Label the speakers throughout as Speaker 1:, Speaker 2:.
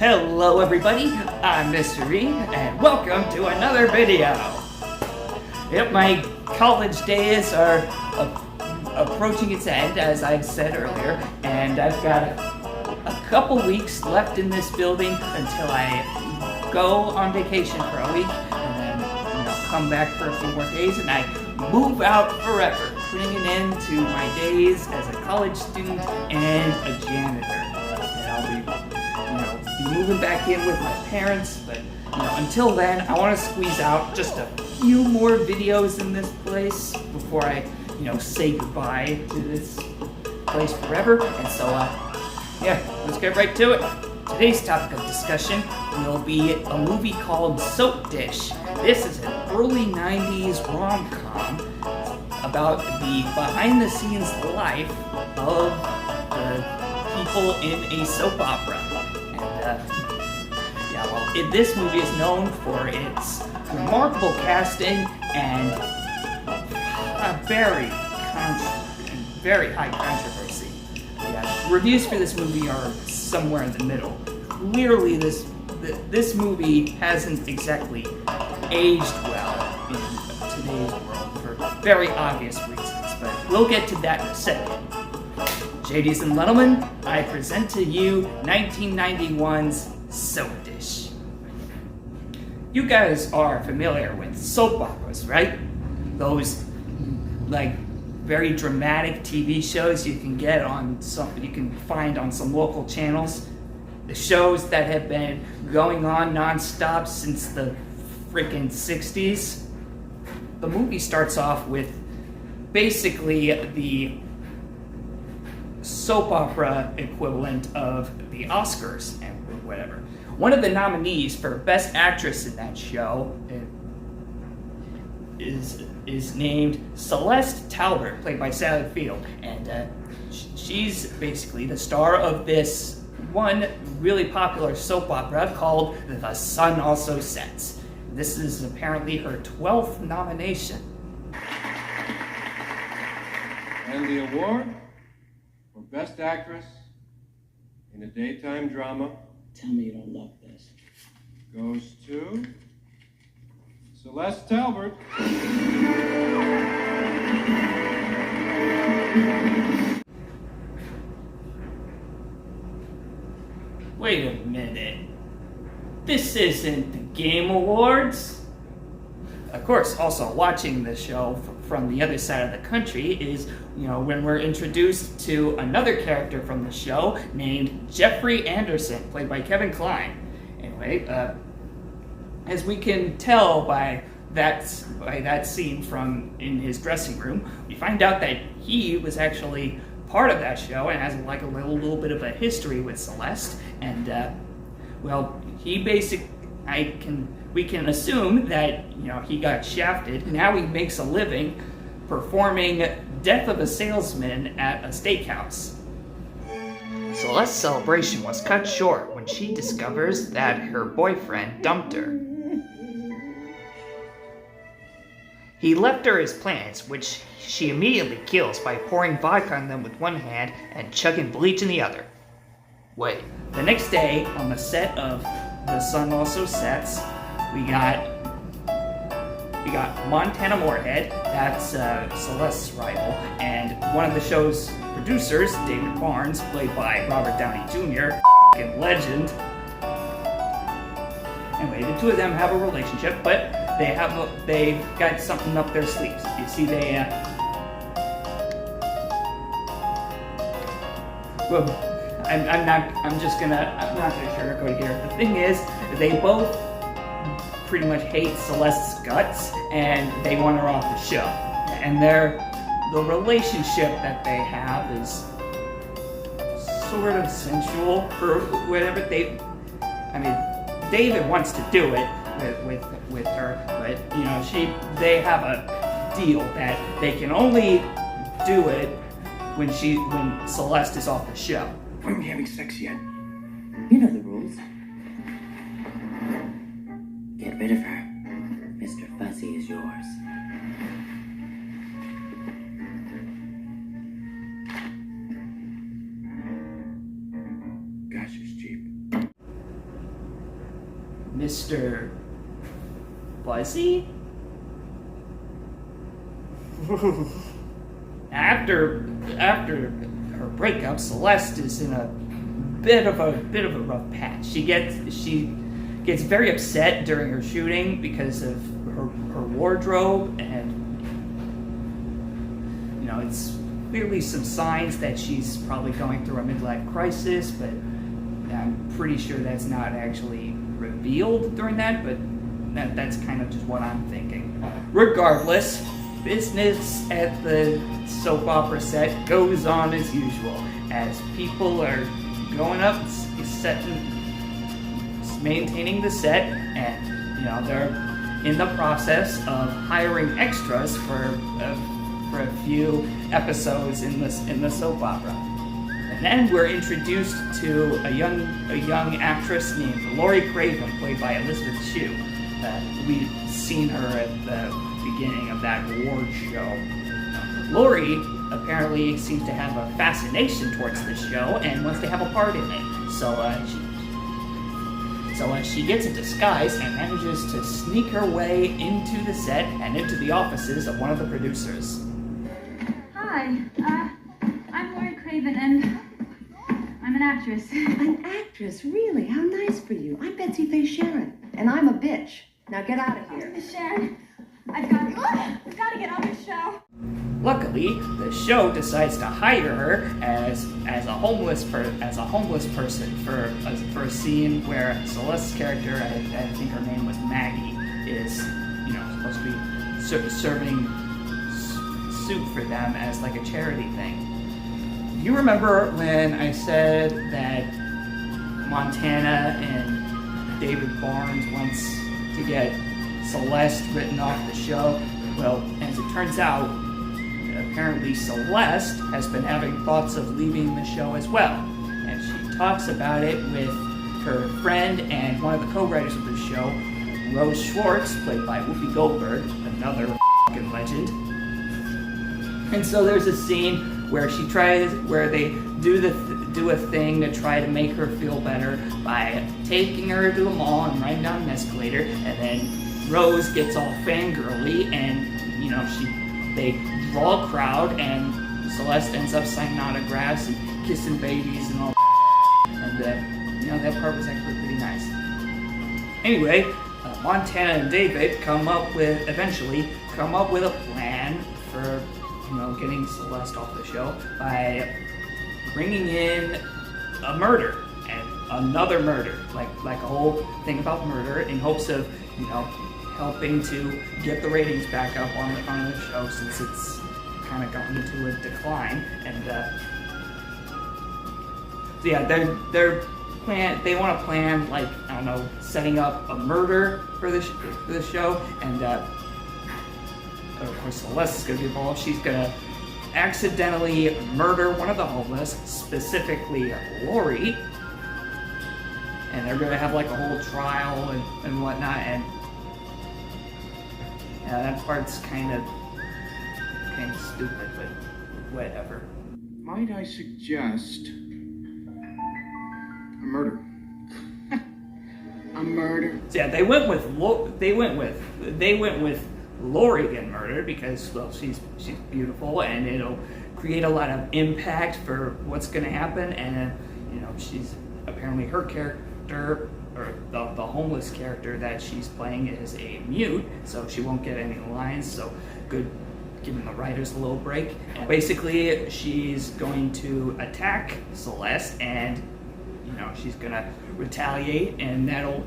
Speaker 1: Hello everybody, I'm Myster and welcome to another video. Yep, my college days are approaching its end, as I've said earlier, and I've got a couple weeks left in this building until I go on vacation for a week, and then come back for a few more days, and I move out forever, putting an end to my days as a college student and a janitor. And I'll be moving back in with my parents, but until then, I want to squeeze out just a few more videos in this place before I, say goodbye to this place forever. And so, yeah, let's get right to it. Today's topic of discussion will be a movie called Soapdish. This is an early 90s rom-com about the behind-the-scenes life of the people in a soap opera. This movie is known for its remarkable casting and a very high controversy. Yeah, reviews for this movie are somewhere in the middle. Clearly, this movie hasn't exactly aged well in today's world for very obvious reasons, but we'll get to that in a second. Ladies and gentlemen, I present to you 1991's Soapdish. You guys are familiar with soap operas, right? Those very dramatic TV shows you can find on some local channels. The shows that have been going on nonstop since the freaking 60s. The movie starts off with basically the soap opera equivalent of the Oscars and whatever. One of the nominees for Best Actress in that show is named Celeste Talbert, played by Sally Field, and she's basically the star of this one really popular soap opera called The Sun Also Sets. This is apparently her 12th nomination.
Speaker 2: And the award for Best Actress in a Daytime Drama,
Speaker 3: tell me you don't love this,
Speaker 2: goes to Celeste Talbert.
Speaker 1: Wait a minute. This isn't the Game Awards? Of course, also watching the show from the other side of the country is, when we're introduced to another character from the show named Jeffrey Anderson, played by Kevin Kline. Anyway, as we can tell by that scene in his dressing room, we find out that he was actually part of that show and has a little bit of a history with Celeste. And we can assume that he got shafted. Now he makes a living performing Death of a Salesman at a steakhouse. Celeste's celebration was cut short when she discovers that her boyfriend dumped her. He left her his plants, which she immediately kills by pouring vodka on them with one hand and chugging bleach in the other. Wait, the next day on the set of The Sun Also Sets, we got Montana Moorhead, that's Celeste's rival, and one of the show's producers, David Barnes, played by Robert Downey Jr., f***ing legend. Anyway, the two of them have a relationship, but they've got something up their sleeves. You see, I'm not gonna sugarcoat it here. The thing is, they both pretty much hate Celeste's guts, and they want her off the show. And the relationship that they have is sort of sensual or whatever. David wants to do it with her, but they have a deal that they can only do it when Celeste is off the show.
Speaker 3: When are we having sex yet? You know the rules. Get rid of her. Mr. Fuzzy is yours.
Speaker 1: Mr. Fuzzy? After her breakup, Celeste is in a bit of a rough patch. She gets very upset during her shooting because of her wardrobe, and it's clearly some signs that she's probably going through a midlife crisis, but I'm pretty sure that's not actually revealed during that, but that's kind of just what I'm thinking. Regardless, business at the soap opera set goes on as usual, as people are going up, maintaining the set, and they're in the process of hiring extras for a few episodes in the soap opera. And then we're introduced to a young actress named Lori Craven, played by Elizabeth Shue. We've seen her at the beginning of that award show. Lori apparently seems to have a fascination towards this show and wants to have a part in it. So she gets a disguise and manages to sneak her way into the set and into the offices of one of the producers.
Speaker 4: Hi, I'm Lori Craven, and I'm an actress.
Speaker 3: An actress? Really? How nice for you. I'm Betsy Faye Sharon, and I'm a bitch. Now get out of here.
Speaker 4: Miss Sharon, I've got to get on this show.
Speaker 1: Luckily, the show decides to hire her as a homeless person for a scene where Celeste's character, I think her name was Maggie, is supposed to be serving soup for them as like a charity thing. You remember when I said that Montana and David Barnes wants to get Celeste written off the show? Well, as it turns out, apparently Celeste has been having thoughts of leaving the show as well. And she talks about it with her friend and one of the co-writers of the show, Rose Schwartz, played by Whoopi Goldberg, another f***ing legend. And so there's a scene where they do a thing to try to make her feel better by taking her to the mall and riding down an escalator, and then Rose gets all fangirly, and they draw a crowd, and Celeste ends up signing autographs and kissing babies and all. And that part was actually pretty nice. Anyway, Montana and David eventually come up with a plan for getting Celeste off the show by bringing in a murder and another murder, like a whole thing about murder, in hopes of helping to get the ratings back up on the show, since it's kind of gotten into a decline. And so yeah, they want to plan, like, I don't know, setting up a murder for the show, and of course Celeste is going to be involved. She's going to accidentally murder one of the homeless, specifically Lori, and they're going to have like a whole trial and whatnot, and that part's kind of stupid, but whatever.
Speaker 5: Might I suggest a murder? A murder?
Speaker 1: So yeah, they went with Lori getting murdered because, well, she's beautiful, and it'll create a lot of impact for what's going to happen. And she's apparently, her character, or the homeless character that she's playing, is a mute, so she won't get any lines. So good, giving the writers a little break. And basically, she's going to attack Celeste, and she's gonna retaliate, and that'll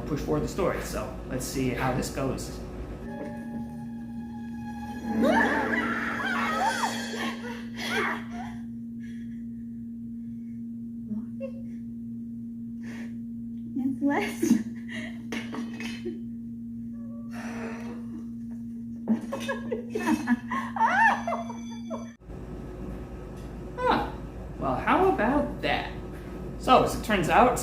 Speaker 1: push forward the story. So let's see how this goes.
Speaker 4: It's less.
Speaker 1: Well, how about that? So, as it turns out,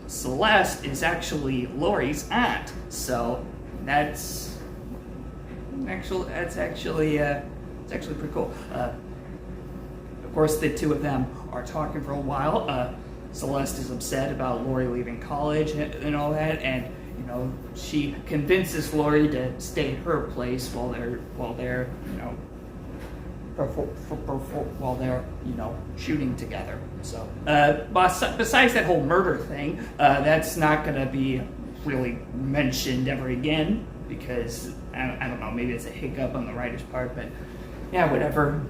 Speaker 1: Celeste is actually Lori's aunt. So that's actually pretty cool. Of course, the two of them are talking for a while. Celeste is upset about Lori leaving college and all that, and you know, she convinces Lori to stay at her place while they're shooting together. So besides that whole murder thing, that's not gonna be really mentioned ever again, because I don't know, maybe it's a hiccup on the writer's part, but yeah, whatever.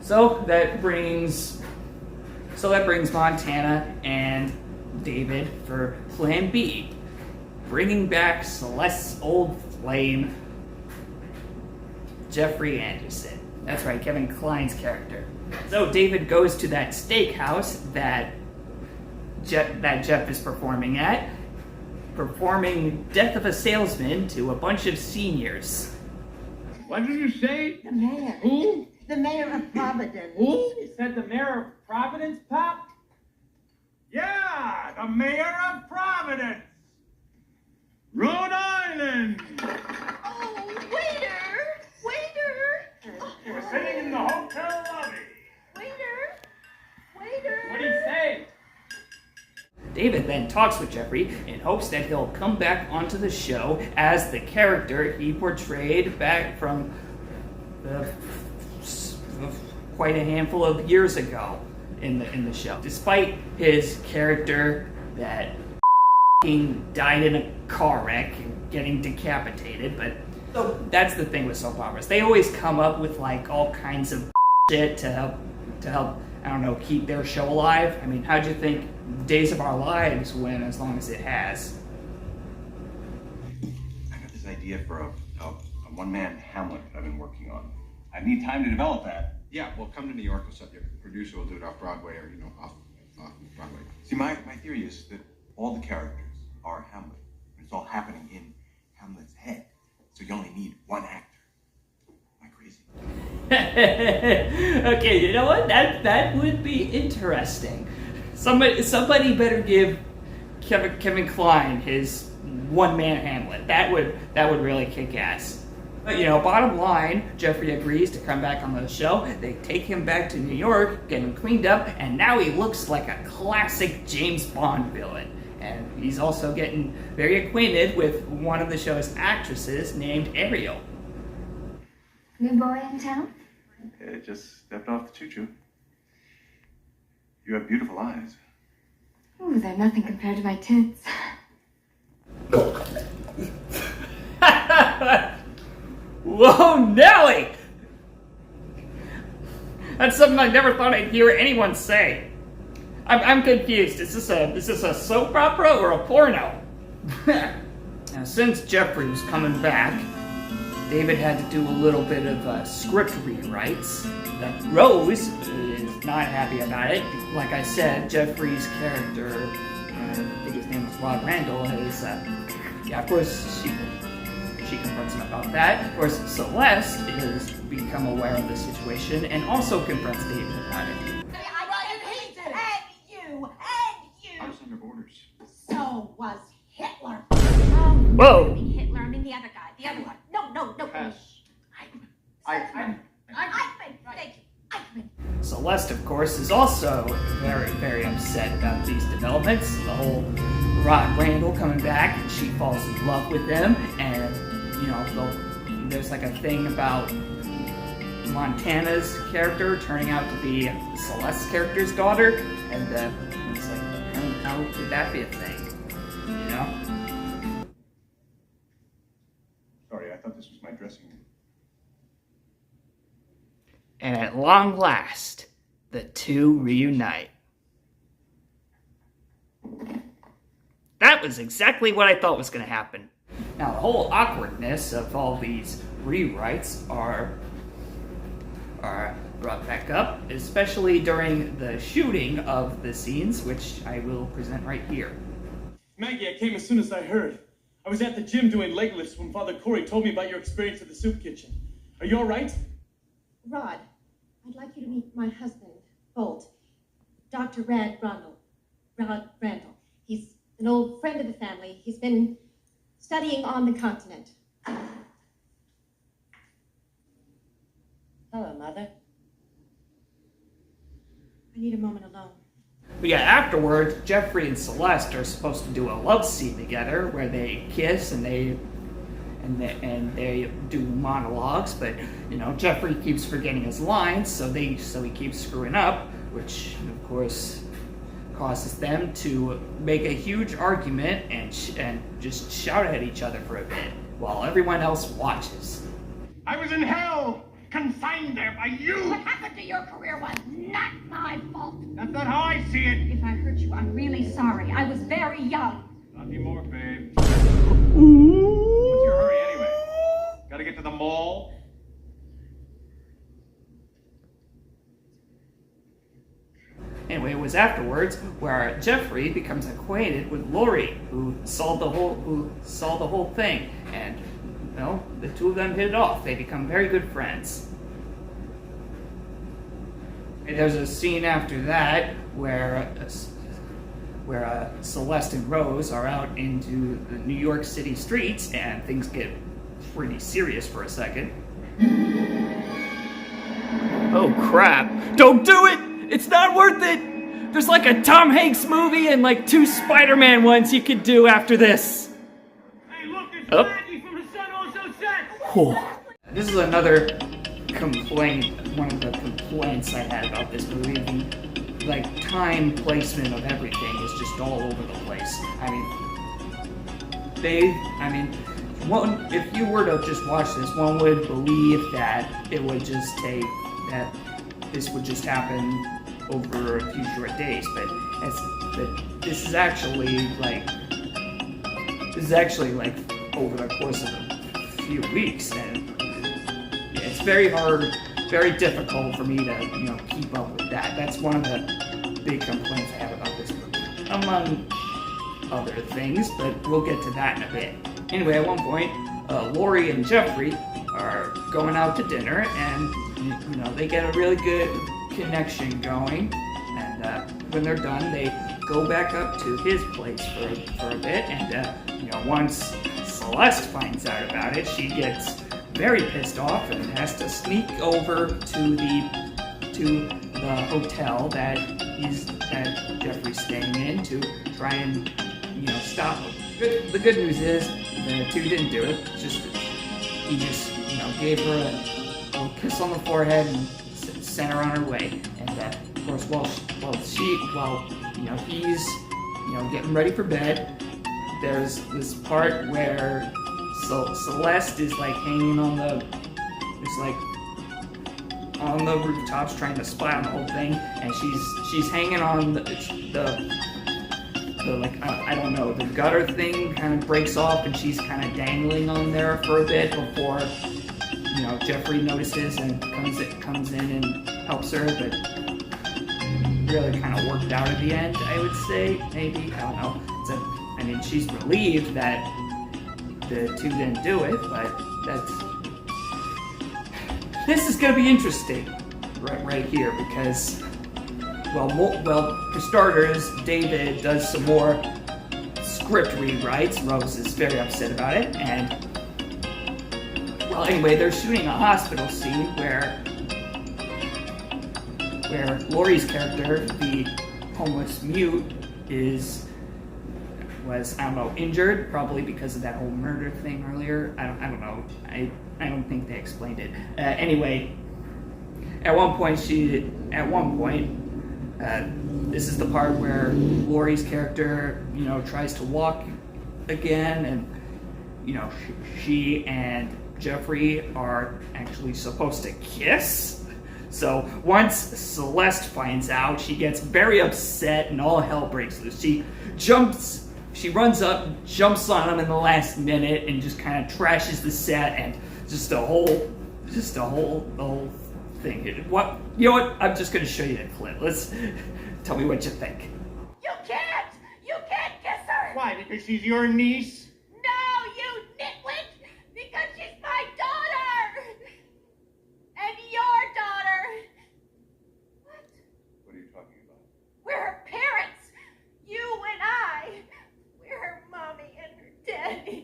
Speaker 1: So that brings Montana and David for Plan B, bringing back Celeste's old flame, Jeffrey Anderson. That's right, Kevin Kline's character. So David goes to that steakhouse that Jeff is performing at, performing Death of a Salesman to a bunch of seniors.
Speaker 5: What did you say?
Speaker 6: The mayor.
Speaker 5: Who?
Speaker 6: The mayor of Providence.
Speaker 5: Who?
Speaker 7: You said the mayor of Providence, Pop?
Speaker 5: Yeah, the mayor of Providence, Rhode Island.
Speaker 4: Oh, waiter! Waiter!
Speaker 5: He was sitting in the hotel lobby.
Speaker 4: Waiter! Waiter!
Speaker 7: What did he say?
Speaker 1: David then talks with Jeffrey in hopes that he'll come back onto the show as the character he portrayed back from quite a handful of years ago in the show. Despite his character that died in a car wreck and getting decapitated, but so that's the thing with soap operas. They always come up with like all kinds of shit to help I don't know, keep their show alive. I mean, how'd you think Days of Our Lives went as long as it has?
Speaker 8: I got this idea for a one-man Hamlet that I've been working on. I need time to develop that.
Speaker 2: Yeah, well, come to New York. We'll set your producer will do it off Broadway or, off Broadway.
Speaker 8: See, my theory is that all the characters are Hamlet. It's all happening in Hamlet's head. So you only need one actor. Am I crazy?
Speaker 1: Okay, you know what? That would be interesting. Somebody better give Kevin Kline his one-man Hamlet. That would really kick ass. But bottom line, Jeffrey agrees to come back on the show. They take him back to New York, get him cleaned up, and now he looks like a classic James Bond villain. And he's also getting very acquainted with one of the show's actresses named Ariel.
Speaker 4: New boy in town?
Speaker 8: It just stepped off the choo-choo. You have beautiful eyes.
Speaker 4: Ooh, they're nothing compared to my tits.
Speaker 1: Whoa, Nelly! That's something I never thought I'd hear anyone say. I'm confused. Is this a soap opera or a porno? Now, since Jeffrey was coming back, David had to do a little bit of script rewrites. Rose is not happy about it. Like I said, Jeffrey's character, I think his name was Rod Randall, is, of course, she confronts him about that. Of course, Celeste has become aware of the situation and also confronts David about it.
Speaker 8: I was under orders.
Speaker 6: So was Hitler.
Speaker 1: Whoa!
Speaker 4: I mean Hitler, I mean the other guy. The other one. No.
Speaker 7: Pass.
Speaker 4: Eichmann. Thank you. Eichmann.
Speaker 1: Celeste, of course, is also very, very upset about these developments. The whole Rod Randall coming back, and she falls in love with him, and, there's like a thing about Montana's character turning out to be Celeste's character's daughter, and it's like, how could that be a thing?
Speaker 8: Sorry, I thought this was my dressing room.
Speaker 1: And at long last, the two reunite. That was exactly what I thought was going to happen. Now, the whole awkwardness of all these rewrites are brought back up, especially during the shooting of the scenes, which I will present right here.
Speaker 9: Maggie, I came as soon as I heard. I was at the gym doing leg lifts when Father Corey told me about your experience at the soup kitchen. Are you all right?
Speaker 10: Rod, I'd like you to meet my husband, Bolt, Dr. Rod Randall. He's an old friend of the family. He's been studying on the continent. Hello, Mother. I need a moment alone.
Speaker 1: But yeah, afterwards, Jeffrey and Celeste are supposed to do a love scene together where they kiss and they do monologues, but you know, Jeffrey keeps forgetting his lines, so he keeps screwing up, which of course causes them to make a huge argument and just shout at each other for a bit while everyone else watches.
Speaker 5: I was in hell, consigned there by you.
Speaker 6: What happened to your career was not my fault.
Speaker 5: That's not how I see it.
Speaker 4: If I hurt you, I'm really sorry. I was very young.
Speaker 5: Not anymore, babe. What's your hurry anyway? Gotta get to the mall?
Speaker 1: Anyway, it was afterwards where Jeffrey becomes acquainted with Laurie, who saw the whole thing, and you know, the two of them hit it off. They become very good friends. And there's a scene after that where Celeste and Rose are out into the New York City streets, and things get pretty serious for a second. Oh crap! Don't do it! It's not worth it! There's like a Tom Hanks movie and like 2 Spider-Man ones you could do after this.
Speaker 5: Hey, look, it's
Speaker 1: Oh.
Speaker 5: Maggie from The Sun Also Sets.
Speaker 1: Whew. This is another complaint, one of the complaints I had about this movie. The like time placement of everything is just all over the place. If you were to just watch this, one would believe that it would just take, that this would just happen over a few short days, but this is actually like over the course of a few weeks, and it's very hard, very difficult for me to keep up with that. That's one of the big complaints I have about this movie, among other things, but we'll get to that in a bit. Anyway, at one point, Laurie and Jeffrey are going out to dinner, and they get a really good connection going, and when they're done, they go back up to his place for a bit, and once Celeste finds out about it, she gets very pissed off and has to sneak over to the hotel that Jeffrey's staying in to try and stop him. The good news is the two didn't do it. He just gave her a little kiss on the forehead and sent her on her way. And of course, while he's getting ready for bed, there's this part where Celeste is like hanging on the rooftops trying to spy on the whole thing, and she's hanging on the the gutter thing kind of breaks off, and she's kind of dangling on there for a bit before Jeffrey notices and comes in and helps her, but really kind of worked out at the end, I would say. Maybe, I don't know. She's relieved that the two didn't do it, but this is gonna be interesting right here, because for starters, David does some more script rewrites. Rose is very upset about it, and anyway, they're shooting a hospital scene where Laurie's character, the homeless mute, was injured, probably because of that whole murder thing earlier. I don't know. I don't think they explained it. Anyway, at one point, this is the part where Laurie's character, tries to walk again, and she and Jeffrey are actually supposed to kiss. So once Celeste finds out, she gets very upset and all hell breaks loose. She runs up, jumps on him in the last minute, and just kind of trashes the set, and the whole thing. You know what? I'm just gonna show you the clip. Let's tell me what you think.
Speaker 6: You can't kiss her.
Speaker 5: Why? Because she's your niece?
Speaker 6: No, you nitwit. Because she's my daughter. And your daughter.
Speaker 2: What are you talking about?
Speaker 6: We're her parents. You and I. We're her mommy and her daddy.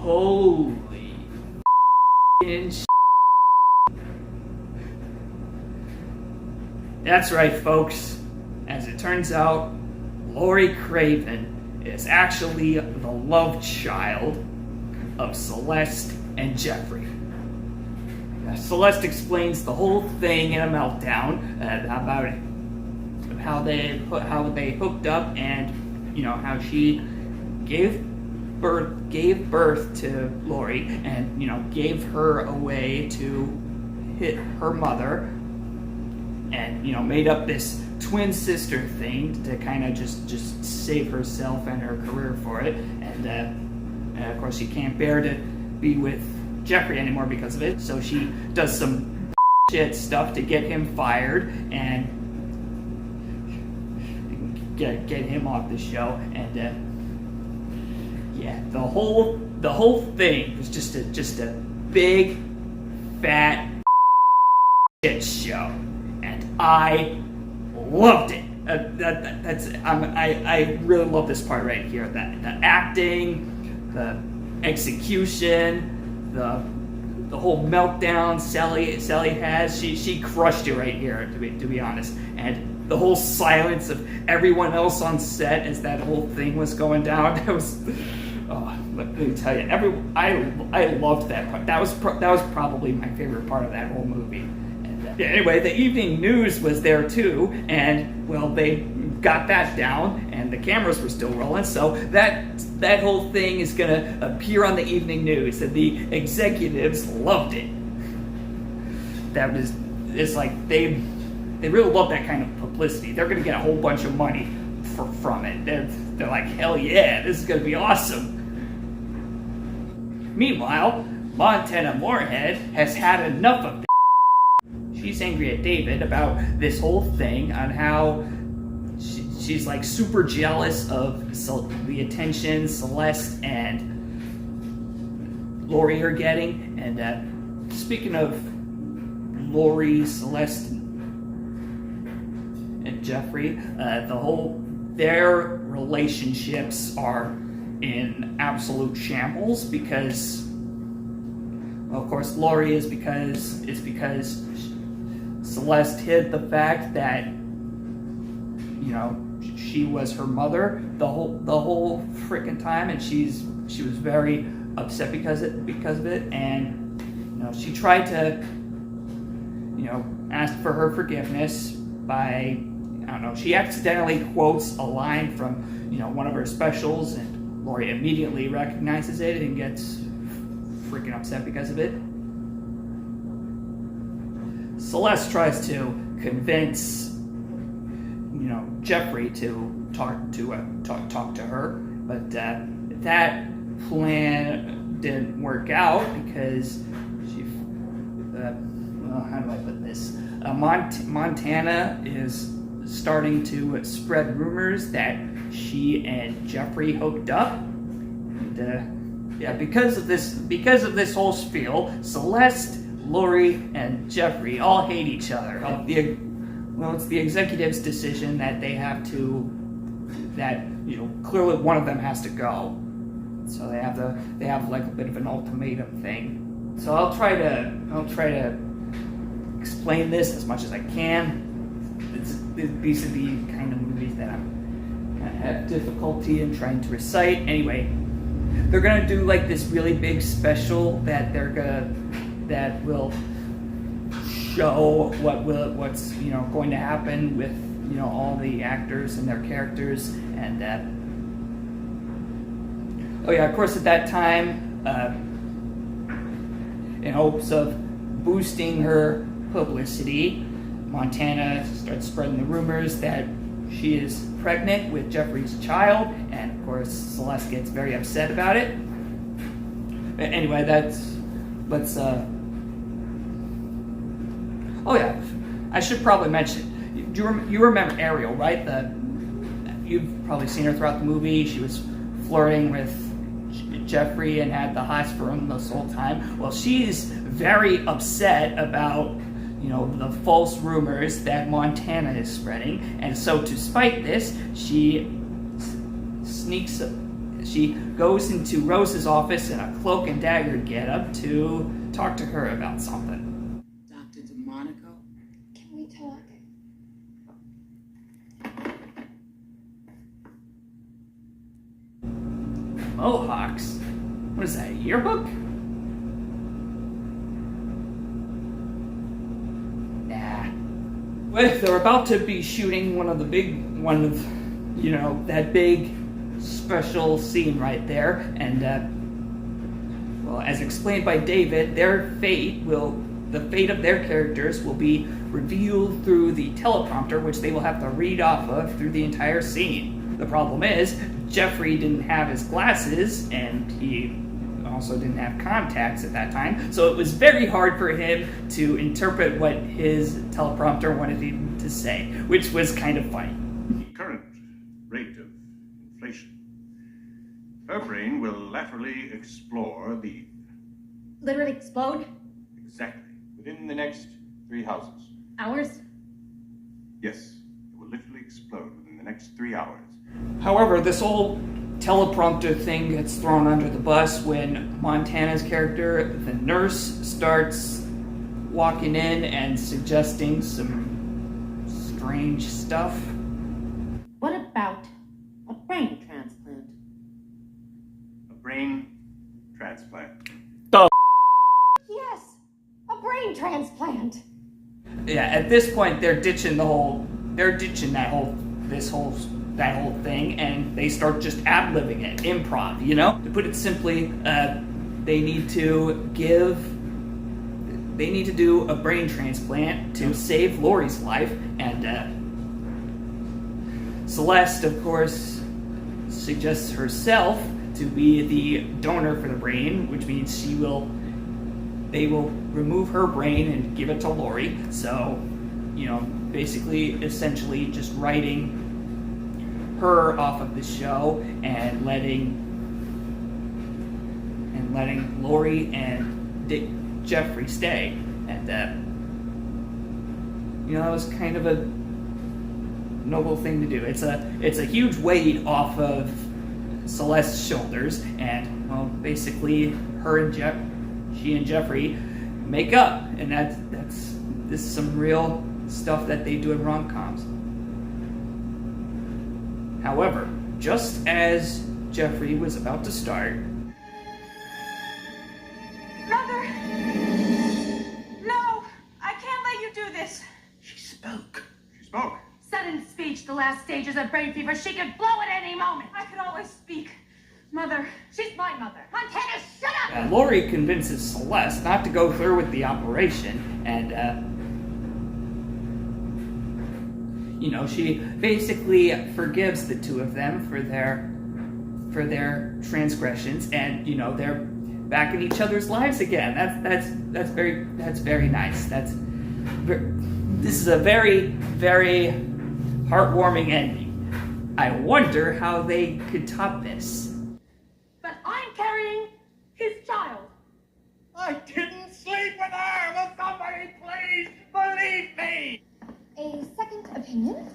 Speaker 1: Holy f***ing sh**. That's right, folks. As it turns out, Lori Craven is actually the love child of Celeste and Jeffrey. Celeste explains the whole thing in a meltdown about how they hooked up, and how she gave birth to Lori, and gave her away to hit her mother, and made up this twin sister thing to kind of just save herself and her career for it, and of course she can't bear to be with Jeffrey anymore because of it, so she does some shit stuff to get him fired and get him off the show, and the whole thing was just a big fat shit show, and I loved it. I really love this part right here. The acting, the execution, the whole meltdown Sally has. She crushed it right here, to be honest. And the whole silence of everyone else on set as that whole thing was going down. That was, let me tell you, I loved that part. That was probably my favorite part of that whole movie. And anyway, the evening news was there too, and well, they got that down, and the cameras were still rolling, so that whole thing is gonna appear on the evening news, and the executives loved it. It's like they really love that kind of publicity. They're gonna get a whole bunch of money from it. They're like, hell yeah, this is gonna be awesome. Meanwhile, Montana Moorhead has had enough of this. She's angry at David about this whole thing, on how she's like super jealous of the attention Celeste and Lori are getting. And speaking of Lori, Celeste, and Jeffrey, their relationships are in absolute shambles because, well, of course, Lori is because Celeste hid the fact that she was her mother the whole freaking time, and she was very upset because of it, and she tried to ask for her forgiveness by, I don't know, she accidentally quotes a line from one of her specials, and Lori immediately recognizes it and gets freaking upset because of it. Celeste tries to convince Jeffrey to talk to her, but that plan didn't work out because how do I put this? Montana is starting to spread rumors that she and Jeffrey hooked up. And, because of this whole spiel, Celeste, Lori, and Jeffrey all hate each other. It's the executive's decision that they have to, clearly one of them has to go. So they have like a bit of an ultimatum thing. So I'll try to explain this as much as I can. These are the kind of movies that I have difficulty in trying to recite. Anyway, they're gonna do like this really big special that will show what's going to happen with all the actors and their characters, and of course at that time, in hopes of boosting her publicity, Montana starts spreading the rumors that she is pregnant with Jeffrey's child, and of course Celeste gets very upset about it. Anyway, I should probably mention, you remember Ariel, right? You've probably seen her throughout the movie. She was flirting with Jeffrey and had the hots for him this whole time. Well, she's very upset about the false rumors that Montana is spreading, and so to spite this, she sneaks she goes into Rose's office in a cloak and dagger getup to talk to her about something.
Speaker 11: Dr. DeMonico?
Speaker 10: Can we talk?
Speaker 1: Mohawks? What is that, a yearbook? Nah. Well, they're about to be shooting that big special scene right there, and well, as explained by David, the fate of their characters will be revealed through the teleprompter, which they will have to read off of through the entire scene. The problem is, Jeffrey didn't have his glasses, and he also didn't have contacts at that time, so it was very hard for him to interpret what his teleprompter wanted him to say, which was kind of funny.
Speaker 5: The current rate of inflation. Her brain will laterally explore the...
Speaker 10: Literally explode?
Speaker 5: Exactly.
Speaker 8: Within the next 3 houses.
Speaker 10: Hours?
Speaker 5: Yes, it will literally explode within the next 3 hours.
Speaker 1: However, this whole teleprompter thing gets thrown under the bus when Montana's character, the nurse, starts walking in and suggesting some strange stuff.
Speaker 3: What about a brain transplant?
Speaker 5: A brain transplant.
Speaker 10: Yes, a brain transplant.
Speaker 1: Yeah, at this point they're ditching that whole thing, and they start just ad-libbing it, improv, To put it simply, they need to do a brain transplant to save Laurie's life, and Celeste, of course, suggests herself to be the donor for the brain, which means they will remove her brain and give it to Laurie. So, basically, essentially just writing her off of the show and letting Laurie and Jeffrey stay. And that was kind of a noble thing to do. It's a huge weight off of Celeste's shoulders, and basically she and Jeffrey make up, and this is some real stuff that they do in rom-coms. However, just as Jeffrey was about to start...
Speaker 6: Mother! No! I can't let you do this!
Speaker 8: She spoke.
Speaker 5: She spoke.
Speaker 6: Sudden speech, the last stages of brain fever. She could blow at any moment. I could always speak. Mother, she's my mother. Montana, shut up!
Speaker 1: Laurie convinces Celeste not to go through with the operation, and she basically forgives the two of them for their transgressions, and they're back in each other's lives again. That's very nice. This is a very, very heartwarming ending. I wonder how they could top this.
Speaker 6: But I'm carrying his child.
Speaker 5: I didn't sleep with her! Will somebody please believe me?
Speaker 10: A second opinion?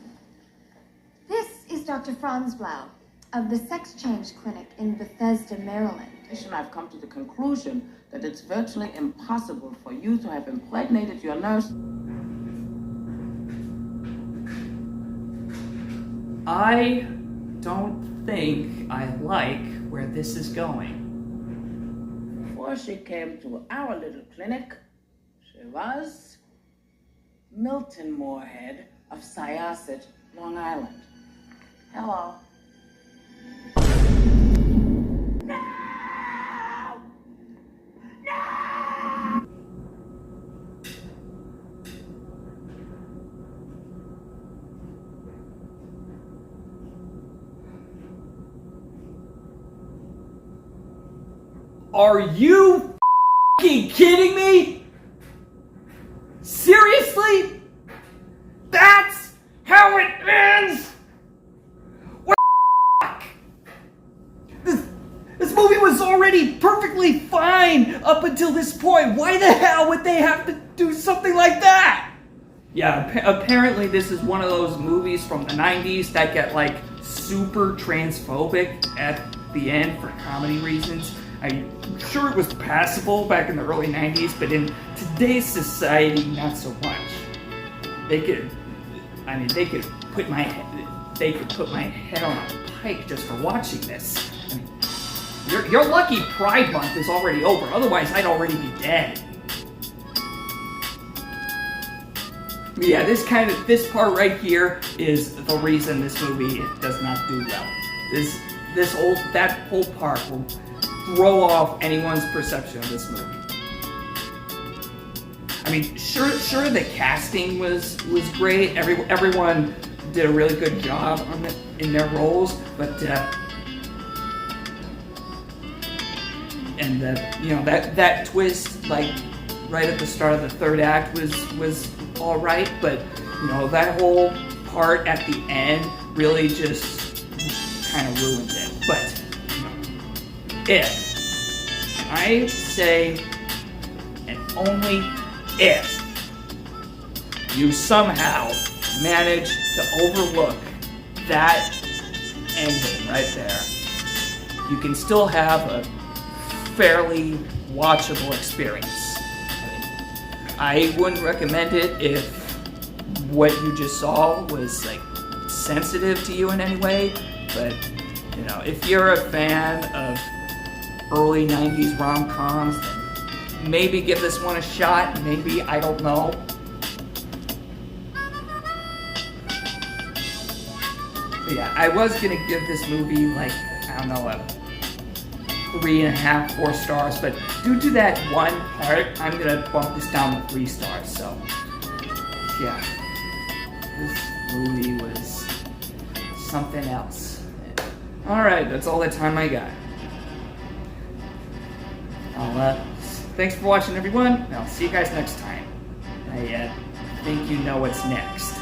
Speaker 10: This is Dr. Franz Blau of the Sex Change Clinic in Bethesda, Maryland.
Speaker 11: I've come to the conclusion that it's virtually impossible for you to have impregnated your nurse.
Speaker 1: I don't think I like where this is going.
Speaker 11: Before she came to our little clinic, she was Milton Moorhead of Syosset, Long Island. Hello.
Speaker 1: Are you f***ing kidding me? Seriously? That's how it ends? What the f***? This movie was already perfectly fine up until this point. Why the hell would they have to do something like that? Yeah, apparently this is one of those movies from the 90s that get super transphobic at the end for comedy reasons. I'm sure it was passable back in the early 90s, but in today's society, not so much. They could put my head on a pike just for watching this. I mean, you're lucky Pride Month is already over. Otherwise, I'd already be dead. Yeah, this part right here is the reason this movie does not do well. That whole part will throw off anyone's perception of this movie. I mean, sure, the casting was great. Everyone did a really good job in their roles, but that twist, like right at the start of the third act, was all right, but that whole part at the end really just kind of ruined it. But if I say, and only if you somehow manage to overlook that ending right there, you can still have a fairly watchable experience. I wouldn't recommend it if what you just saw was like sensitive to you in any way, but if you're a fan of early 90s rom-coms, then maybe give this one a shot. Maybe, I don't know. But yeah, I was gonna give this movie like, I don't know, a 3.5, 4 stars, but due to that one part, I'm gonna bump this down to 3 stars. So yeah, this movie was something else. Alright, that's all the time I got. Thanks for watching, everyone, and I'll see you guys next time. I think you know what's next.